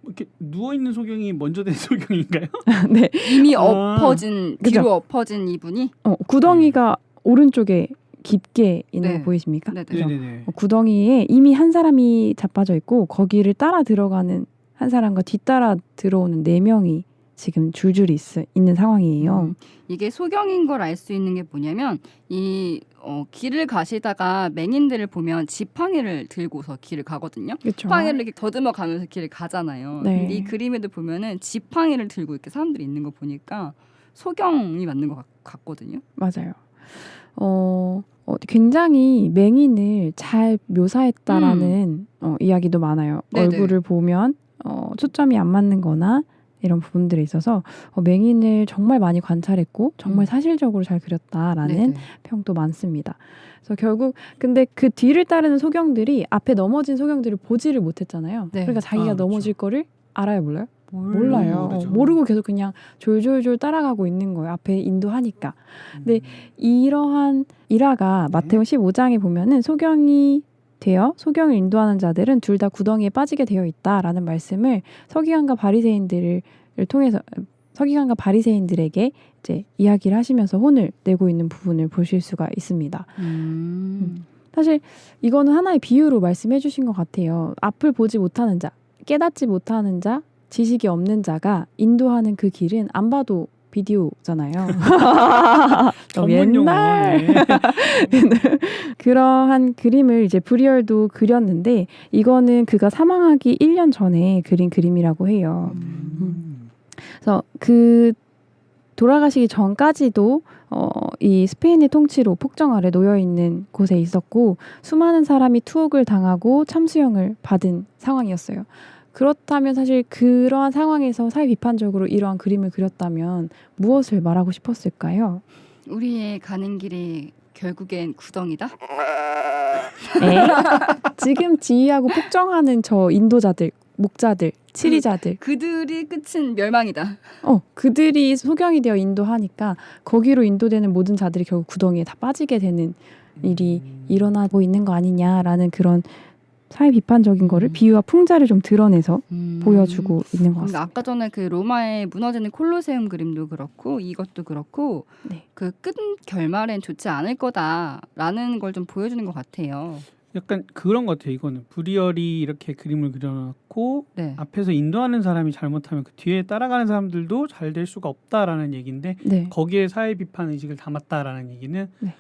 이렇게 누워 있는 소경이 먼저 된 소경인가요? 네, 이미 아. 엎어진 그죠? 뒤로 엎어진 이분이. 구덩이가 오른쪽에 깊게 있는 네. 거 보이십니까? 네, 네. 그죠? 네네네. 구덩이에 이미 한 사람이 자빠져 있고 거기를 따라 들어가는 한 사람과 뒤따라 들어오는 4명이 지금 줄줄이 있는 상황이에요. 이게 소경인 걸 알 수 있는 게 뭐냐면 이 길을 가시다가 맹인들을 보면 지팡이를 들고서 길을 가거든요. 그렇죠. 지팡이를 이렇게 더듬어 가면서 길을 가잖아요. 네. 근데 이 그림에도 보면은 지팡이를 들고 이렇게 사람들이 있는 거 보니까 소경이 맞는 것 같거든요. 맞아요. 굉장히 맹인을 잘 묘사했다라는 이야기도 많아요. 네네. 얼굴을 보면 초점이 안 맞는 거나 이런 부분들이 있어서 맹인을 정말 많이 관찰했고 정말 사실적으로 잘 그렸다라는 네네. 평도 많습니다. 그래서 결국 근데 그 뒤를 따르는 소경들이 앞에 넘어진 소경들을 보지를 못했잖아요. 네. 그러니까 자기가 그렇죠. 넘어질 거를 알아요, 몰라요? 몰라요. 모르죠. 모르고 계속 그냥 졸졸졸 따라가고 있는 거예요. 앞에 인도하니까. 근데 이러한 일화가 마태오 15장에 보면은 소경이 되어 소경을 인도하는 자들은 둘 다 구덩이에 빠지게 되어 있다라는 말씀을 서기관과 바리새인들을 통해서 서기관과 바리새인들에게 이제 이야기를 하시면서 혼을 내고 있는 부분을 보실 수가 있습니다. 사실 이거는 하나의 비유로 말씀해 주신 것 같아요. 앞을 보지 못하는 자, 깨닫지 못하는 자, 지식이 없는 자가 인도하는 그 길은 안 봐도 비디오잖아요. 너무 전문 용어. 옛날. 네. 그러한 그림을 이제 브리얼도 그렸는데 이거는 그가 사망하기 1년 전에 그린 그림이라고 해요. 그래서 그 돌아가시기 전까지도 이 스페인의 통치로 폭정 아래 놓여 있는 곳에 있었고 수많은 사람이 투옥을 당하고 참수형을 받은 상황이었어요. 그렇다면 사실 그러한 상황에서 사회 비판적으로 이러한 그림을 그렸다면 무엇을 말하고 싶었을까요? 우리의 가는 길이 결국엔 구덩이다. 네. 지금 지휘하고 폭정하는 저 인도자들, 목자들, 치리자들, 그들이 끝은 멸망이다. 그들이 소경이 되어 인도하니까 거기로 인도되는 모든 자들이 결국 구덩이에 다 빠지게 되는 일이 일어나고 있는 거 아니냐라는 그런 사회 비판적인 거를 비유와 풍자를 좀 드러내서 보여주고 있는 것 근데 같습니다. 아까 전에 그 로마에 무너지는 콜로세움 그림도 그렇고 이것도 그렇고 네. 그 끝 결말엔 좋지 않을 거다라는 걸 좀 보여주는 것 같아요. 약간 그런 것 같아요. 이거는 브리얼이 이렇게 그림을 그려놨고 네. 앞에서 인도하는 사람이 잘못하면 그 뒤에 따라가는 사람들도 잘 될 수가 없다라는 얘기인데 네. 거기에 사회 비판 의식을 담았다라는 얘기는 네.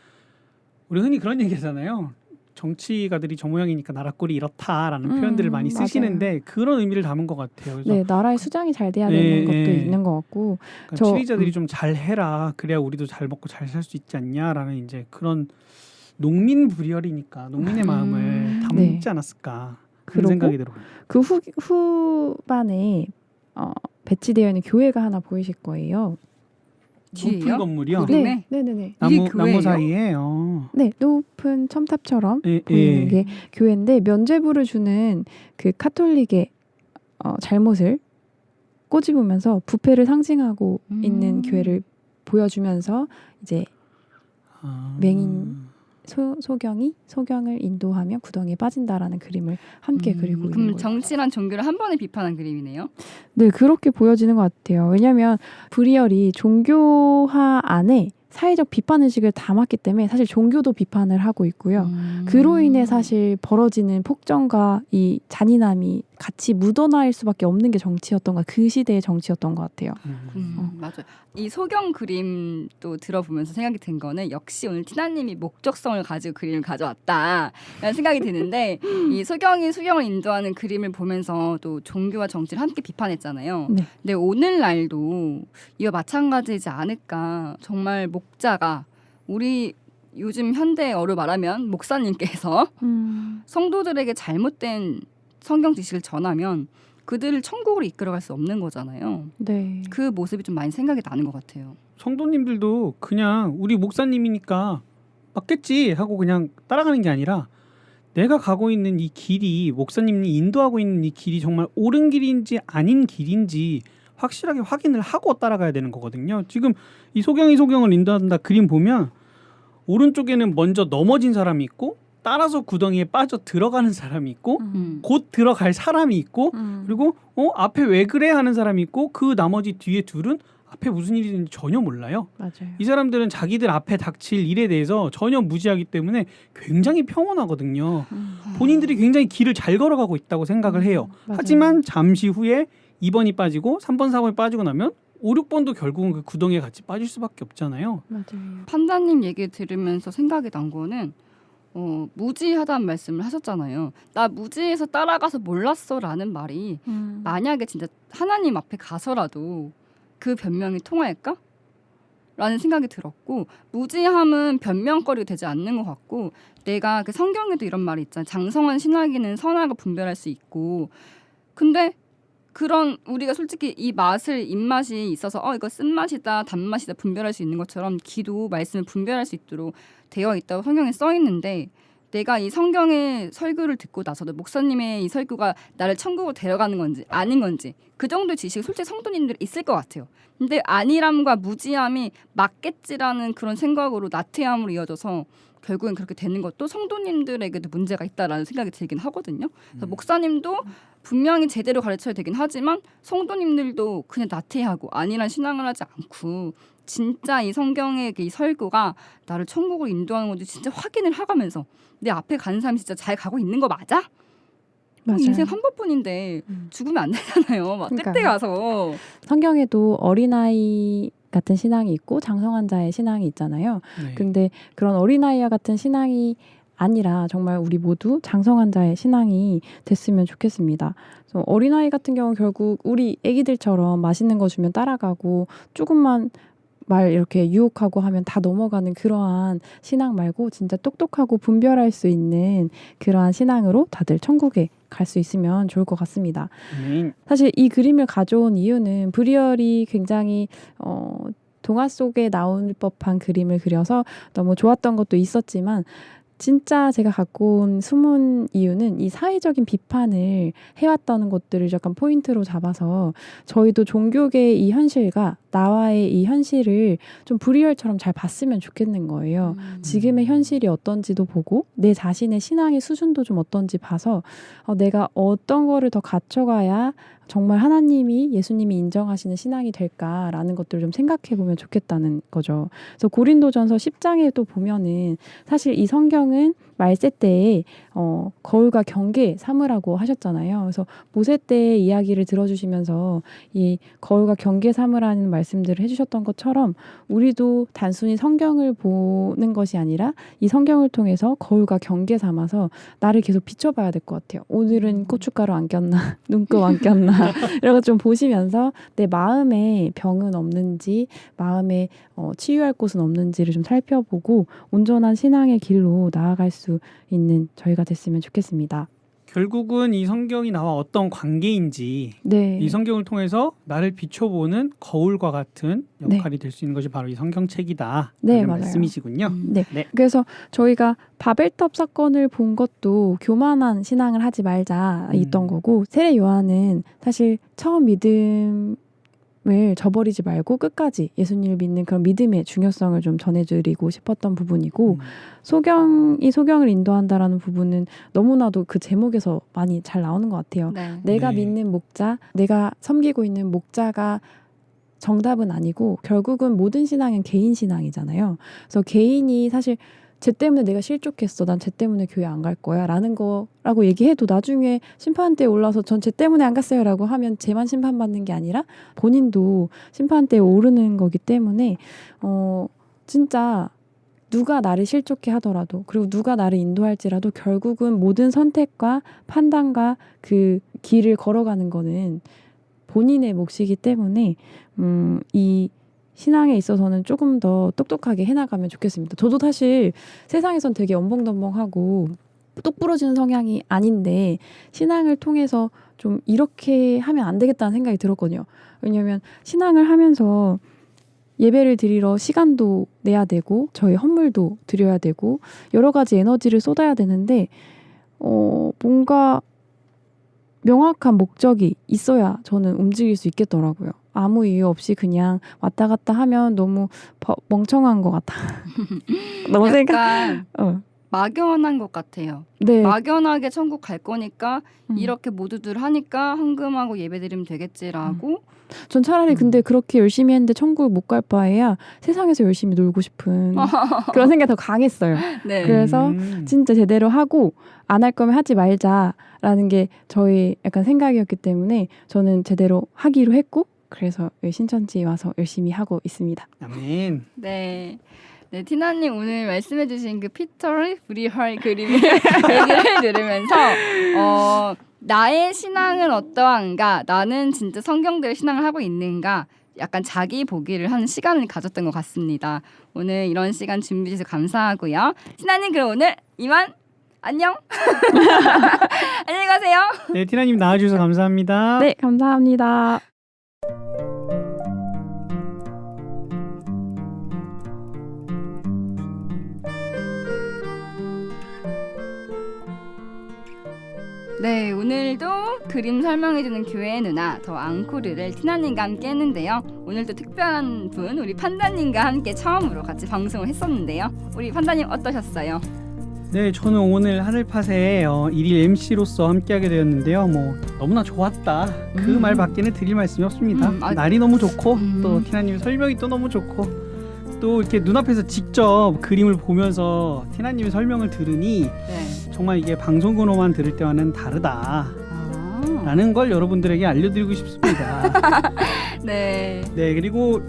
우리 흔히 그런 얘기하잖아요. 정치가들이 저 모양이니까 나라 꼴이 이렇다라는 표현들을 많이 맞아요. 쓰시는데 그런 의미를 담은 것 같아요. 그래서 네, 나라의 수장이 잘 돼야 되는 것도 있는 것 같고 그러니까 치리자들이 좀 잘해라. 그래야 우리도 잘 먹고 잘 살 수 있지 않냐라는 이제 그런 농민 브리얼이니까 농민의 마음을 담지 네. 않았을까 그런 그러고 생각이 들어요. 그 후반에 배치되어 있는 교회가 하나 보이실 거예요. 뒤에요? 높은 건물이요. 그림에? 네네네. 이게 나무 교회예요? 사이에. 네, 높은 첨탑처럼 예, 보이는 예. 게 교회인데 면죄부를 주는 그 카톨릭의 잘못을 꼬집으면서 부패를 상징하고 있는 교회를 보여주면서 이제 맹인 소경을 인도하며 구덩이에 빠진다라는 그림을 함께 그리고 있는 그럼 거예요. 정치란 종교를 한 번에 비판한 그림이네요. 네, 그렇게 보여지는 것 같아요. 왜냐하면 브리얼이 종교화 안에 사회적 비판 의식을 담았기 때문에 사실 종교도 비판을 하고 있고요. 그로 인해 사실 벌어지는 폭정과 이 잔인함이 같이 묻어나일 수밖에 없는 게 정치였던 것, 그 시대의 정치였던 것 같아요. 맞아요. 이 소경 그림도 들어보면서 생각이 든 거는 역시 오늘 티나님이 목적성을 가지고 그림을 가져왔다라는 생각이 드는데 이 소경이 수경을 인도하는 그림을 보면서 또 종교와 정치를 함께 비판했잖아요. 네. 근데 오늘날도 이와 마찬가지이지 않을까. 정말 목자가 우리 요즘 현대어로 말하면 목사님께서 성도들에게 잘못된 성경 지식을 전하면 그들을 천국으로 이끌어갈 수 없는 거잖아요. 네. 그 모습이 좀 많이 생각이 나는 것 같아요. 성도님들도 그냥 우리 목사님이니까 맞겠지 하고 그냥 따라가는 게 아니라 내가 가고 있는 이 길이, 목사님이 인도하고 있는 이 길이 정말 옳은 길인지 아닌 길인지 확실하게 확인을 하고 따라가야 되는 거거든요. 지금 이 소경을 인도한다 그림 보면 오른쪽에는 먼저 넘어진 사람이 있고 따라서 구덩이에 빠져 들어가는 사람이 있고 곧 들어갈 사람이 있고 그리고 앞에 왜 그래 하는 사람이 있고 그 나머지 뒤에 둘은 앞에 무슨 일이 있는지 전혀 몰라요. 맞아요. 이 사람들은 자기들 앞에 닥칠 일에 대해서 전혀 무지하기 때문에 굉장히 평온하거든요. 본인들이 굉장히 길을 잘 걸어가고 있다고 생각을 해요. 맞아요. 하지만 잠시 후에 2번이 빠지고 3번, 4번이 빠지고 나면 5, 6번도 결국은 그 구덩이에 같이 빠질 수밖에 없잖아요. 맞아요. 판다님 얘기 들으면서 생각이 난 거는 무지하다는 말씀을 하셨잖아요. 나 무지해서 따라가서 몰랐어라는 말이 만약에 진짜 하나님 앞에 가서라도 그 변명이 통할까? 라는 생각이 들었고 무지함은 변명거리가 되지 않는 것 같고 내가 그 성경에도 이런 말이 있잖아요. 장성한 신학인은 선악을 분별할 수 있고 근데 그런 우리가 솔직히 이 맛을 입맛이 있어서 이거 쓴맛이다 단맛이다 분별할 수 있는 것처럼 기도 말씀을 분별할 수 있도록 되어 있다고 성경에 써 있는데 내가 이 성경의 설교를 듣고 나서도 목사님의 이 설교가 나를 천국으로 데려가는 건지 아닌 건지 그 정도의 지식이 솔직히 성도님들 있을 것 같아요. 근데 안일함과 무지함이 맞겠지라는 그런 생각으로 나태함으로 이어져서 결국엔 그렇게 되는 것도 성도님들에게도 문제가 있다라는 생각이 들긴 하거든요. 그래서 목사님도 분명히 제대로 가르쳐야 되긴 하지만 성도님들도 그냥 나태하고 안일한 신앙을 하지 않고 진짜 이 성경의 이 설교가 나를 천국으로 인도하는 건지 진짜 확인을 하가면서 내 앞에 가는 사람이 진짜 잘 가고 있는 거 맞아? 맞아요. 인생 한 번뿐인데 죽으면 안 되잖아요. 막 그러니까요. 때때 가서. 성경에도 어린아이 같은 신앙이 있고 장성한 자의 신앙이 있잖아요. 네. 근데 그런 어린아이와 같은 신앙이 아니라 정말 우리 모두 장성한 자의 신앙이 됐으면 좋겠습니다. 그래서 어린아이 같은 경우는 결국 우리 애기들처럼 맛있는 거 주면 따라가고 조금만 말 이렇게 유혹하고 하면 다 넘어가는 그러한 신앙 말고 진짜 똑똑하고 분별할 수 있는 그러한 신앙으로 다들 천국에 갈 수 있으면 좋을 것 같습니다. 사실 이 그림을 가져온 이유는 브리얼이 굉장히 동화 속에 나올 법한 그림을 그려서 너무 좋았던 것도 있었지만 진짜 제가 갖고 온 숨은 이유는 이 사회적인 비판을 해왔다는 것들을 약간 포인트로 잡아서 저희도 종교계의 이 현실과 나와의 이 현실을 좀 브리얼처럼 잘 봤으면 좋겠는 거예요. 지금의 현실이 어떤지도 보고 내 자신의 신앙의 수준도 좀 어떤지 봐서 내가 어떤 거를 더 갖춰가야 정말 하나님이 예수님이 인정하시는 신앙이 될까라는 것들을 좀 생각해 보면 좋겠다는 거죠. 그래서 고린도전서 10장에 또 보면은 사실 이 성경은 말세 때에 거울과 경계 삼으라고 하셨잖아요. 그래서 모세 때의 이야기를 들어주시면서 이 거울과 경계 삼으라는 말씀들을 해주셨던 것처럼 우리도 단순히 성경을 보는 것이 아니라 이 성경을 통해서 거울과 경계 삼아서 나를 계속 비춰봐야 될 것 같아요. 오늘은 고춧가루 안 꼈나 눈곱 안 꼈나 이런 거 좀 보시면서 내 마음에 병은 없는지 마음에 치유할 곳은 없는지를 좀 살펴보고 온전한 신앙의 길로 나아갈 수 있는 저희가 됐으면 좋겠습니다. 결국은 이 성경이 나와 어떤 관계인지 네. 이 성경을 통해서 나를 비춰보는 거울과 같은 역할이 될 수 있는 것이 바로 이 성경책이다. 네, 라는 맞아요. 말씀이시군요. 네. 그래서 저희가 바벨탑 사건을 본 것도 교만한 신앙을 하지 말자 있던 거고 세례 요한은 사실 처음 믿음을 저버리지 말고 끝까지 예수님을 믿는 그런 믿음의 중요성을 좀 전해드리고 싶었던 부분이고 소경을 인도한다라는 부분은 너무나도 그 제목에서 많이 잘 나오는 것 같아요. 네. 내가 믿는 목자, 내가 섬기고 있는 목자가 정답은 아니고 결국은 모든 신앙은 개인 신앙이잖아요. 그래서 개인이 사실 쟤 때문에 내가 실족했어. 난 쟤 때문에 교회 안 갈 거야. 라는 거라고 얘기해도 나중에 심판대에 올라서 전 쟤 때문에 안 갔어요. 라고 하면 쟤만 심판받는 게 아니라 본인도 심판대에 오르는 거기 때문에 진짜 누가 나를 실족해 하더라도 그리고 누가 나를 인도할지라도 결국은 모든 선택과 판단과 그 길을 걸어가는 거는 본인의 몫이기 때문에 이 신앙에 있어서는 조금 더 똑똑하게 해나가면 좋겠습니다. 저도 사실 세상에선 되게 엄벙덤벙하고 똑 부러지는 성향이 아닌데 신앙을 통해서 좀 이렇게 하면 안 되겠다는 생각이 들었거든요. 왜냐하면 신앙을 하면서 예배를 드리러 시간도 내야 되고 저희 헌물도 드려야 되고 여러 가지 에너지를 쏟아야 되는데 뭔가 명확한 목적이 있어야 저는 움직일 수 있겠더라고요. 아무 이유 없이 그냥 왔다 갔다 하면 너무 멍청한 것 같아. 너무 약간 막연한 것 같아요. 네. 막연하게 천국 갈 거니까 이렇게 모두들 하니까 헌금하고 예배드리면 되겠지라고. 전 차라리 근데 그렇게 열심히 했는데 천국 못 갈 바에야 세상에서 열심히 놀고 싶은 그런 생각이 더 강했어요. 네. 그래서 진짜 제대로 하고 안 할 거면 하지 말자라는 게 저희 약간 생각이었기 때문에 저는 제대로 하기로 했고 그래서 신천지 와서 열심히 하고 있습니다. 아멘. 네. 네, 티나님 오늘 말씀해주신 그 피터의 브리헐 그림의 얘기를 들으면서 나의 신앙은 어떠한가, 나는 진짜 성경대로 신앙을 하고 있는가, 약간 자기 보기를 하는 시간을 가졌던 것 같습니다. 오늘 이런 시간 준비해 주셔서 감사하고요. 티나님 그럼 오늘 이만 안녕. 안녕히 가세요. 네, 티나님 나와주셔서 감사합니다. 네, 감사합니다. 네, 오늘도 그림 설명해주는 교회 누나 더 앙코르를 티나님과 함께 했는데요. 오늘도 특별한 분 우리 판다님과 함께 처음으로 같이 방송을 했었는데요. 우리 판다님 어떠셨어요? 네, 저는 오늘 하늘팟의 일일 MC로서 함께하게 되었는데요. 너무나 좋았다. 그 말밖에는 드릴 말씀이 없습니다. 날이 너무 좋고 또 티나님 설명이 또 너무 좋고 또 이렇게 눈앞에서 직접 그림을 보면서 티나님의 설명을 들으니 정말 이게 방송으로만 들을 때와는 다르다. 라는 걸 여러분들에게 알려드리고 싶습니다. 네. 네, 그리고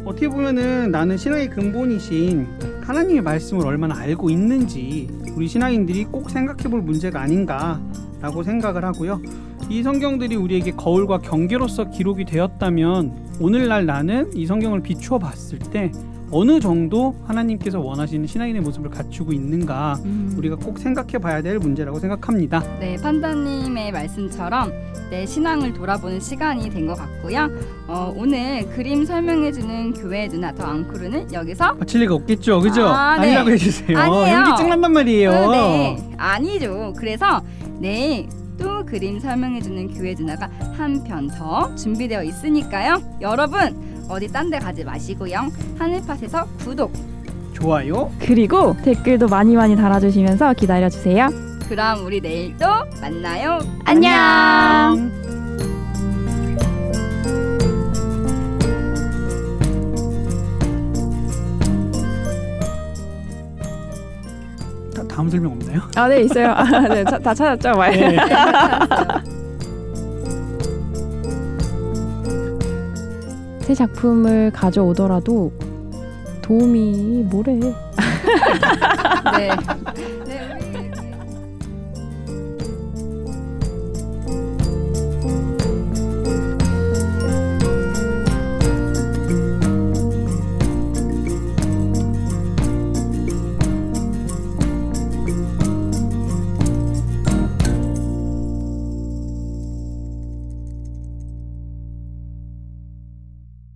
어떻게 보면은 나는 신앙의 근본이신 하나님의 말씀을 얼마나 알고 있는지 우리 신앙인들이 꼭 생각해볼 문제가 아닌가라고 생각을 하고요. 이 성경들이 우리에게 거울과 경계로서 기록이 되었다면 오늘날 나는 이 성경을 비추어 봤을 때 어느 정도 하나님께서 원하시는 신앙인의 모습을 갖추고 있는가 우리가 꼭 생각해 봐야 될 문제라고 생각합니다. 네, 판다님의 말씀처럼 내 신앙을 돌아보는 시간이 된 것 같고요. 오늘 그림 설명해주는 교회 누나 더 앙코르는 여기서 마칠 리가 없겠죠, 그죠? 네. 아니라고 해주세요. 아니에요. 현기증난단 말이에요. 네, 아니죠. 그래서 내일 또 그림 설명해주는 교회 누나가 한 편 더 준비되어 있으니까요. 여러분 어디 딴 데 가지 마시고요. 하늘팟에서 구독, 좋아요, 그리고 댓글도 많이 달아주시면서 기다려주세요. 그럼 우리 내일 또 만나요. 안녕. 다음 설명 없나요? 네, 있어요. 네, 다 찾았죠? 네. 새 작품을 가져오더라도 도움이 뭐래? 네.